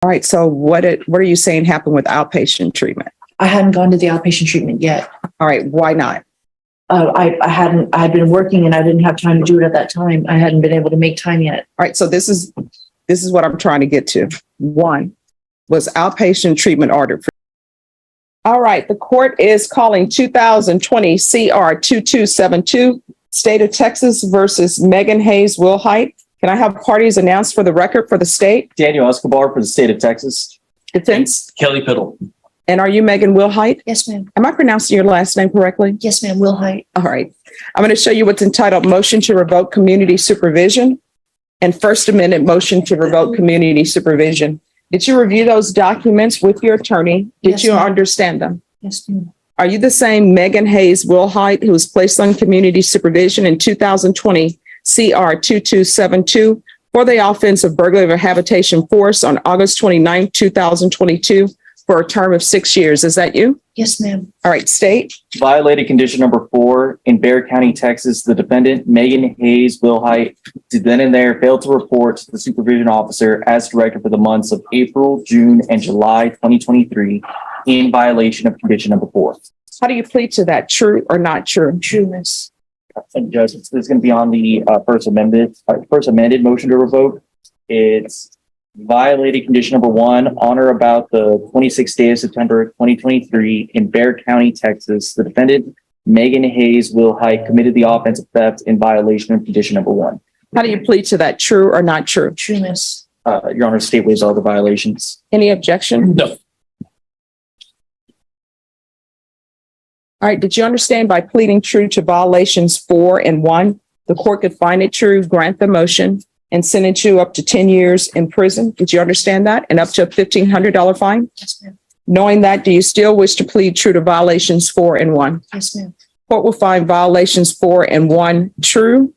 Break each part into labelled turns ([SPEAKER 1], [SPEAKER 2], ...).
[SPEAKER 1] All right. So what are you saying happened with outpatient treatment?
[SPEAKER 2] I hadn't gone to the outpatient treatment yet.
[SPEAKER 1] All right. Why not?
[SPEAKER 2] I had been working and I didn't have time to do it at that time. I hadn't been able to make time yet.
[SPEAKER 1] All right. So this is what I'm trying to get to. One, was outpatient treatment ordered for? All right. The court is calling 2020 CR 2272, State of Texas versus Megan Hayes Wilhite. Can I have parties announced for the record for the state?
[SPEAKER 3] Daniel Escobar for the state of Texas.
[SPEAKER 1] Defense.
[SPEAKER 3] Kelly Piddle.
[SPEAKER 1] And are you Megan Wilhite?
[SPEAKER 2] Yes, ma'am.
[SPEAKER 1] Am I pronouncing your last name correctly?
[SPEAKER 2] Yes, ma'am. Will Height.
[SPEAKER 1] All right. I'm going to show you what's entitled Motion to Revoke Community Supervision and First Amendment Motion to Revoke Community Supervision. Did you review those documents with your attorney? Did
[SPEAKER 2] Yes,
[SPEAKER 1] you
[SPEAKER 2] ma'am.
[SPEAKER 1] understand them?
[SPEAKER 2] Yes, ma'am.
[SPEAKER 1] Are you the same Megan Hayes Wilhite who was placed on community supervision in 2020 CR 2272 for the offense of burglary of a habitation force on August 29, 2022 for a term of 6 years? Is that you?
[SPEAKER 2] Yes, ma'am.
[SPEAKER 1] All right, state.
[SPEAKER 3] Violated condition number 4 in Bexar County, Texas. The defendant, Megan Hayes Wilhite, did then and there fail to report to the supervision officer as directed for the months of April, June, and July 2023 in violation of condition number 4.
[SPEAKER 1] How do you plead to that? True or not true?
[SPEAKER 2] True, miss.
[SPEAKER 3] And Judge, this is going to be on the first amended motion to revoke. It's violated condition number 1 on or about the 26th day of September 2023 in Bexar County, Texas. The defendant, Megan Hayes Wilhite, committed the offense of theft in violation of condition number 1.
[SPEAKER 1] How do you plead to that? True or not true?
[SPEAKER 2] True, miss.
[SPEAKER 3] Your Honor, state waives all the violations.
[SPEAKER 1] Any objection?
[SPEAKER 3] No.
[SPEAKER 1] All right. Did you understand by pleading true to violations 4 and 1, the court could find it true, grant the motion, and sentence you up to 10 years in prison? Did you understand that? And up to a $1,500 fine?
[SPEAKER 2] Yes, ma'am.
[SPEAKER 1] Knowing that, do you still wish to plead true to violations 4 and 1?
[SPEAKER 2] Yes, ma'am.
[SPEAKER 1] Court will find violations 4 and 1 true.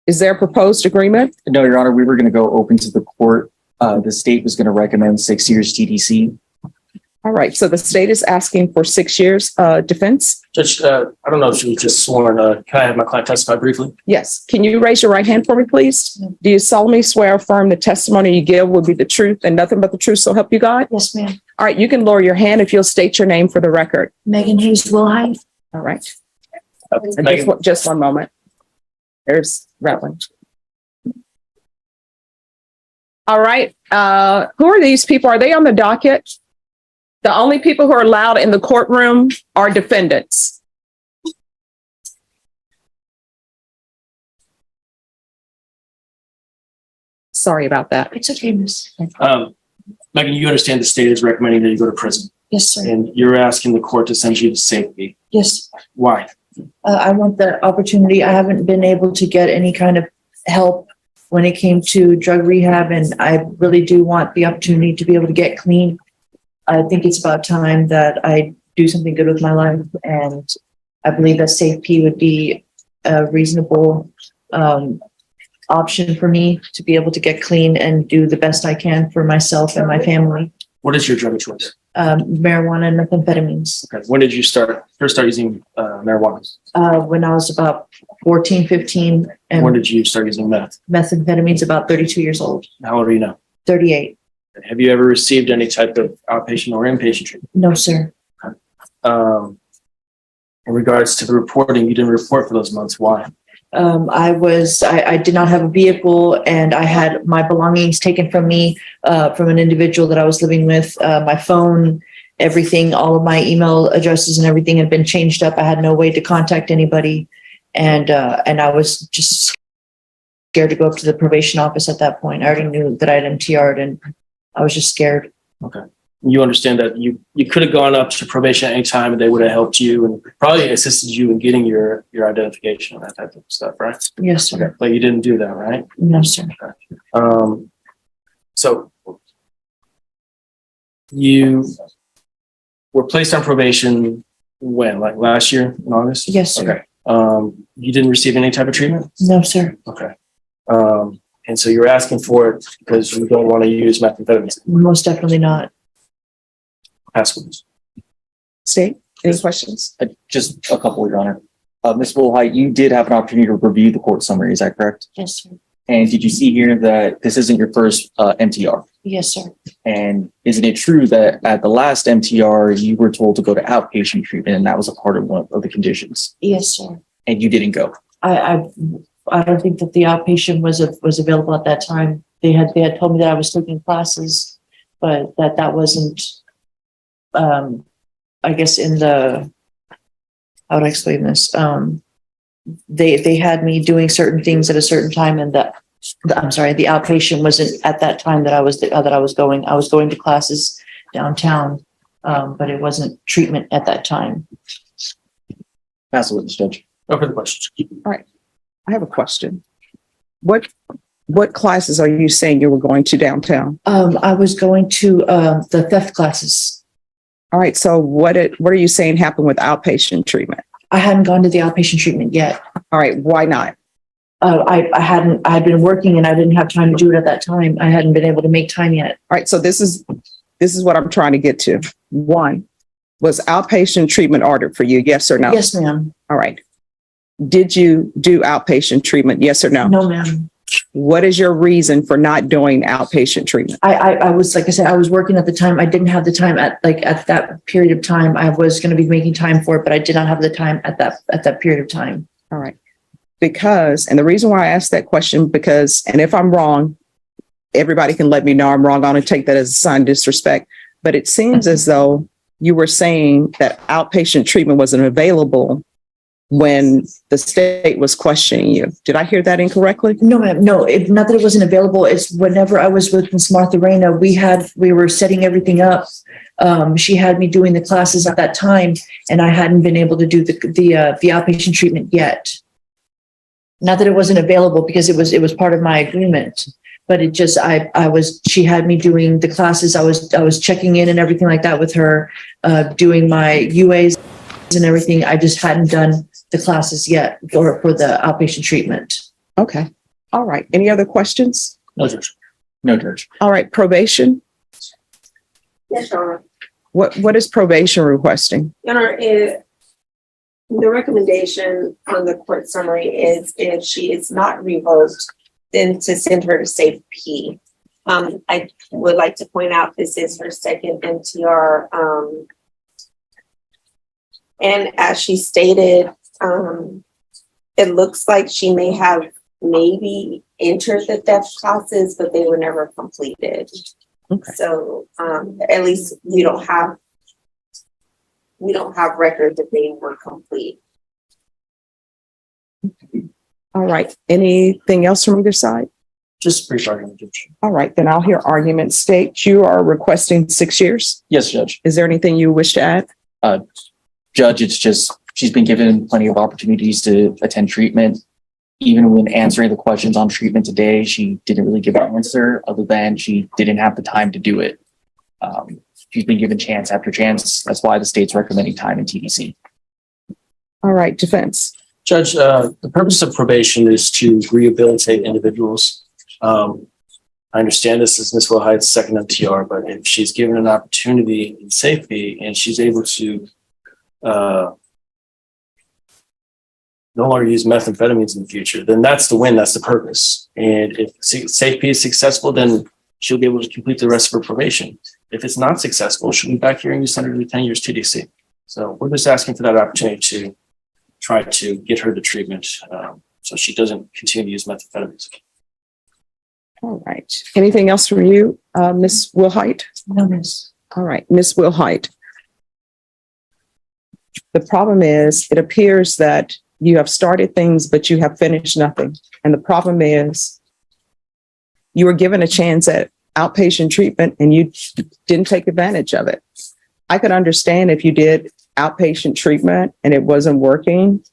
[SPEAKER 1] Is there a proposed agreement?
[SPEAKER 3] No, Your Honor, we were going to go open to the court. The state was going to recommend 6 years TDC.
[SPEAKER 1] All right. So the state is asking for 6 years. Defense?
[SPEAKER 4] Judge, I don't know if she was just sworn. Can I have my client testify briefly?
[SPEAKER 1] Yes. Can you raise your right hand for me, please? Do you solemnly swear or affirm the testimony you give will be the truth and nothing but the truth, so help you God?
[SPEAKER 2] Yes, ma'am.
[SPEAKER 1] All right. You can lower your hand if you'll state your name for the record.
[SPEAKER 2] Megan Hayes Will Height.
[SPEAKER 1] All right.
[SPEAKER 4] Megan.
[SPEAKER 1] Just one moment. There's Rattling. All right. Who are these people? Are they on the docket? The only people who are allowed in the courtroom are defendants. Sorry about that.
[SPEAKER 2] It's okay, miss.
[SPEAKER 4] Megan, you understand the state is recommending that you go to prison,
[SPEAKER 2] Yes, sir.
[SPEAKER 4] and you're asking the court to send you to safety.
[SPEAKER 2] Yes.
[SPEAKER 4] Why?
[SPEAKER 2] I want the opportunity. I haven't been able to get any kind of help when it came to drug rehab, and I really do want the opportunity to be able to get clean. I think it's about time that I do something good with my life, and I believe that SafeP would be a reasonable option for me to be able to get clean and do the best I can for myself and my family.
[SPEAKER 4] What is your drug of choice?
[SPEAKER 2] Marijuana and methamphetamines.
[SPEAKER 4] Okay. When did you first start using marijuana?
[SPEAKER 2] When I was about 14, 15,
[SPEAKER 4] When
[SPEAKER 2] and
[SPEAKER 4] did you start using meth?
[SPEAKER 2] methamphetamines about 32 years old,
[SPEAKER 4] How old are you now?
[SPEAKER 2] 38.
[SPEAKER 4] Have you ever received any type of outpatient or inpatient treatment?
[SPEAKER 2] No, sir.
[SPEAKER 4] In regards to the reporting, you didn't report for those months. Why?
[SPEAKER 2] I did not have a vehicle, and I had my belongings taken from me, from an individual that I was living with. My phone, everything, all of my email addresses and everything had been changed up. I had no way to contact anybody. And I was just scared to go up to the probation office at that point. I already knew that I'd MTR'd, and I was just scared.
[SPEAKER 4] Okay. You understand that you could have gone up to probation at any time and they would have helped you and probably assisted you in getting your identification and that type of stuff, right?
[SPEAKER 2] Yes, sir.
[SPEAKER 4] Okay. But you didn't do that, right?
[SPEAKER 2] No, sir.
[SPEAKER 4] So you were placed on probation when, like last year in August?
[SPEAKER 2] Yes, sir.
[SPEAKER 4] Okay. You didn't receive any type of treatment?
[SPEAKER 2] No, sir.
[SPEAKER 4] Okay. And so you're asking for it because you don't want to use methamphetamine.
[SPEAKER 2] Most definitely not.
[SPEAKER 4] Passwords.
[SPEAKER 1] State, any questions?
[SPEAKER 3] Just a couple, Your Honor. Ms. Wilhite, you did have an opportunity to review the court summary, is that correct?
[SPEAKER 2] Yes, sir.
[SPEAKER 3] And did you see here that this isn't your first MTR?
[SPEAKER 2] Yes, sir.
[SPEAKER 3] And isn't it true that at the last MTR, you were told to go to outpatient treatment and that was a part of one of the conditions
[SPEAKER 2] Yes, sir.
[SPEAKER 3] and you didn't go?
[SPEAKER 2] I don't think that the outpatient was available at that time. They had told me that I was taking classes, but that wasn't, I guess in the, how would I explain this? They had me doing certain things at a certain time, and the outpatient wasn't at that time that I was going. I was going to classes downtown, but it wasn't treatment at that time.
[SPEAKER 3] Pass the witness, Judge.
[SPEAKER 4] No further questions.
[SPEAKER 1] I have a question. What classes are you saying you were going to downtown?
[SPEAKER 2] I was going to the theft classes.
[SPEAKER 1] All right. So what are you saying happened with outpatient treatment?
[SPEAKER 2] I hadn't gone to the outpatient treatment yet.
[SPEAKER 1] All right. Why not?
[SPEAKER 2] I had been working and I didn't have time to do it at that time. I hadn't been able to make time yet.
[SPEAKER 1] All right. So this is what I'm trying to get to. One, was outpatient treatment ordered for you? Yes or no?
[SPEAKER 2] Yes, ma'am.
[SPEAKER 1] All right. Did you do outpatient treatment? Yes or no?
[SPEAKER 2] No, ma'am.
[SPEAKER 1] What is your reason for not doing outpatient treatment?
[SPEAKER 2] I was, like I said, I was working at the time. I didn't have the time at that period of time. I was going to be making time for it, but I did not have the time at that period of time.
[SPEAKER 1] All right. Because, and the reason why I asked that question, because, and if I'm wrong, everybody can let me know I'm wrong. I'm going to take that as a sign of disrespect. But it seems as though you were saying that outpatient treatment wasn't available when the state was questioning you. Did I hear that incorrectly?
[SPEAKER 2] No, ma'am. No, not that it wasn't available. It's whenever I was with Ms. Martha Reyna, we were setting everything up. She had me doing the classes at that time, and I hadn't been able to do the outpatient treatment yet. Not that it wasn't available, because it was part of my agreement, but it just, she had me doing the classes. I was checking in and everything like that with her, doing my UAs and everything. I just hadn't done the classes yet for the outpatient treatment.
[SPEAKER 1] Okay. All right. Any other questions?
[SPEAKER 4] No, Judge.
[SPEAKER 3] No, Judge.
[SPEAKER 1] All right. Probation.
[SPEAKER 5] Yes, Your Honor.
[SPEAKER 1] What is probation requesting?
[SPEAKER 5] Your Honor, the recommendation on the court summary is if she is not revoked, then to send her to safe P. I would like to point out this is her second MTR. And as she stated, it looks like she may have maybe entered the theft classes, but they were never completed.
[SPEAKER 1] Okay.
[SPEAKER 5] So at least we don't have record that they were complete.
[SPEAKER 1] All right. Anything else from either side?
[SPEAKER 4] Just brief argument, Judge.
[SPEAKER 1] All right. Then I'll hear argument state. You are requesting 6 years.
[SPEAKER 3] Yes, Judge.
[SPEAKER 1] Is there anything you wish to add?
[SPEAKER 3] Judge, it's just, she's been given plenty of opportunities to attend treatment. Even when answering the questions on treatment today, she didn't really give an answer other than she didn't have the time to do it. She's been given chance after chance. That's why the state's recommending time in TDC.
[SPEAKER 1] All right. Defense.
[SPEAKER 4] Judge, the purpose of probation is to rehabilitate individuals. I understand this is Ms. Wilhide's second MTR, but if she's given an opportunity in safety and she's able to no longer use methamphetamines in the future, then that's the win, that's the purpose. And if safety is successful, then she'll be able to complete the rest of her probation. If it's not successful, she'll be back here and you send her to 10 years TDC. So we're just asking for that opportunity to try to get her to treatment so she doesn't continue to use methamphetamines.
[SPEAKER 1] All right. Anything else from you, Ms. Wilhite?
[SPEAKER 2] No, miss.
[SPEAKER 1] All right. Ms. Wilhite. The problem is it appears that you have started things, but you have finished nothing. And the problem is you were given a chance at outpatient treatment and you didn't take advantage of it. I could understand if you did outpatient treatment and it wasn't working.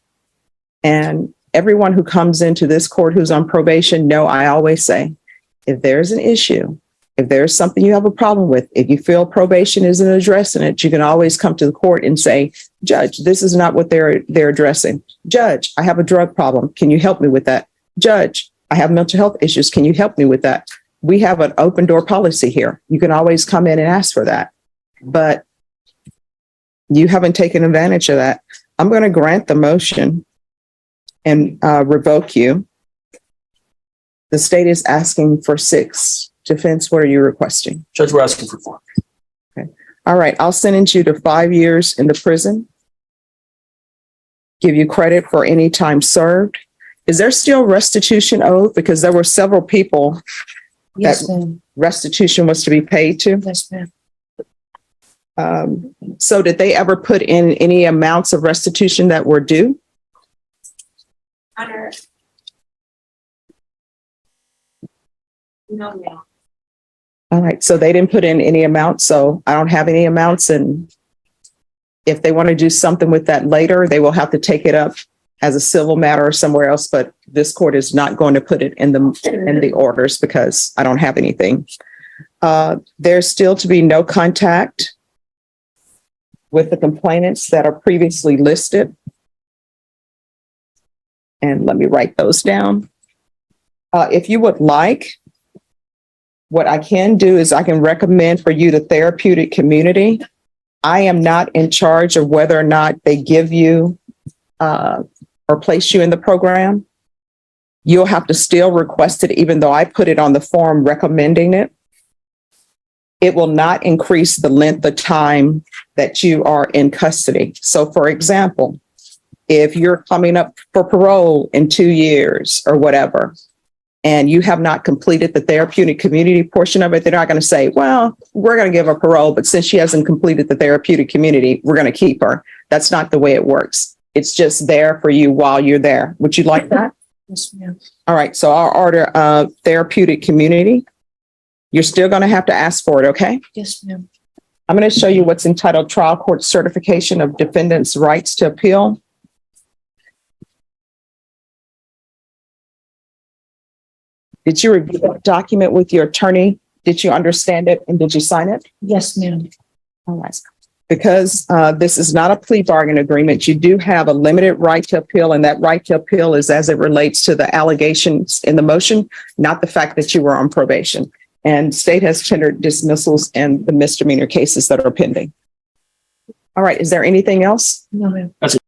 [SPEAKER 1] And everyone who comes into this court who's on probation, I always say, if there's an issue, if there's something you have a problem with, if you feel probation isn't addressing it, you can always come to the court and say, Judge, this is not what they're addressing. Judge, I have a drug problem. Can you help me with that? Judge, I have mental health issues. Can you help me with that? We have an open door policy here. You can always come in and ask for that. But you haven't taken advantage of that. I'm going to grant the motion and revoke you. The state is asking for 6 Defense, what are you requesting?
[SPEAKER 4] Judge, we're asking for 4.
[SPEAKER 1] All right, I'll sentence you to 5 years in the prison. Give you credit for any time served. Is there still restitution owed? Because there were several people
[SPEAKER 2] Yes, ma'am.
[SPEAKER 1] restitution was to be paid to.
[SPEAKER 2] Yes, ma'am.
[SPEAKER 1] So did they ever put in any amounts of restitution that were due?
[SPEAKER 5] Honor. No, ma'am.
[SPEAKER 1] All right, so they didn't put in any amounts, so I don't have any amounts, and if they want to do something with that later, they will have to take it up as a civil matter or somewhere else, but this court is not going to put it in the orders because I don't have anything. There's still to be no contact with the complainants that are previously listed. And let me write those down. If you would like, what I can do is I can recommend for you the therapeutic community. I am not in charge of whether or not they give you or place you in the program. You'll have to still request it, even though I put it on the form recommending it. It will not increase the length of time that you are in custody. So for example, if you're coming up for parole in 2 years or whatever, and you have not completed the therapeutic community portion of it, they're not going to say, well, we're going to give her parole, but since she hasn't completed the therapeutic community, we're going to keep her. That's not the way it works. It's just there for you while you're there. Would you like that?
[SPEAKER 2] Yes, ma'am.
[SPEAKER 1] All right. So I'll order therapeutic community. You're still going to have to ask for it. Okay.
[SPEAKER 2] Yes, ma'am.
[SPEAKER 1] I'm going to show you what's entitled Trial Court Certification of Defendant's Rights to Appeal. Did you review that document with your attorney? Did you understand it and did you sign it?
[SPEAKER 2] Yes, ma'am.
[SPEAKER 1] All right. Because this is not a plea bargain agreement, you do have a limited right to appeal, and that right to appeal is as it relates to the allegations in the motion, not the fact that you were on probation. And state has tendered dismissals and the misdemeanor cases that are pending. All right. Is there anything else?
[SPEAKER 2] No, ma'am.
[SPEAKER 4] That's it.